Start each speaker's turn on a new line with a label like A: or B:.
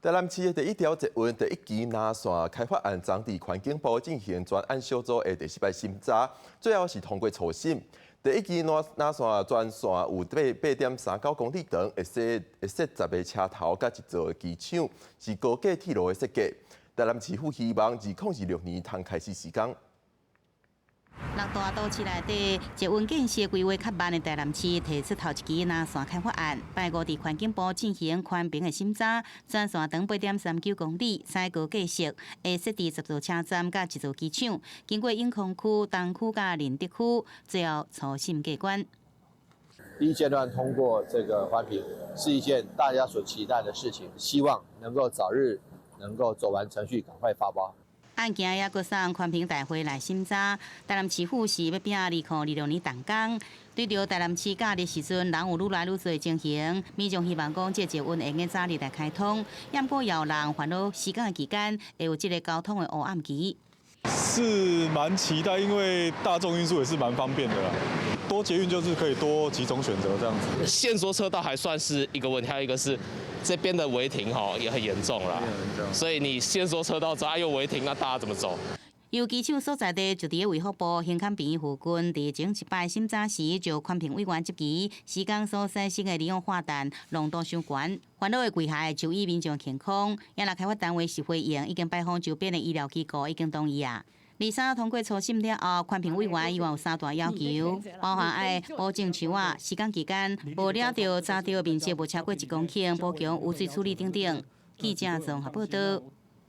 A: 台南市的第一条捷运第一期南线开发案，总伫环境部进行专案小组的第10摆审查，最后是通过初审。第一期南线全线有8.39公里长，会设10个车头甲一座机场，是高架铁路的设计。台南市府希望2026年通开始施工。
B: 六大都市内底捷运建设规划较慢的台南市提出头一期南线开发案，拜五伫环境部进行宽屏的审查，全线长8.39公里，采高架式，会设置10座车站甲一座机场，经过永康区、东区甲仁德区，最后初审过关。
C: 第一阶段通过这个环评是一件大家所期待的事情，希望能够早日能够走完程序，赶快发包。
B: 案件也搁送宽屏大会来审查。台南市府是要拼2026年动工，对着台南市假日时阵人有愈来愈多情形，民众希望讲这捷运会用早日来开通，也过要人烦恼施工的期间会有这个交通的黑暗期。
D: 是蛮期待，因为大众运输也是蛮方便的啦。多捷运就是可以多几种选择这样子。
E: 限缩车道还算是一个问题，还有一个是这边的违停也很严重啦。所以你限缩车道之后又违停，那大家怎么走？
B: 由机场所在地就伫卫福部刑康平附近，伫前一摆审查时就宽屏委员接机，施工所产生的二氧化氮浓度伤悬，烦恼的危害就医民众健康。也若开发单位是回应，已经拜访周边的医疗机构，已经同意啊。23通过初审了后，宽屏委员伊有3大要求，包含爱保证树仔施工期间无了着查到面积无超过1公顷，补强污水处理等等。记者综合报道。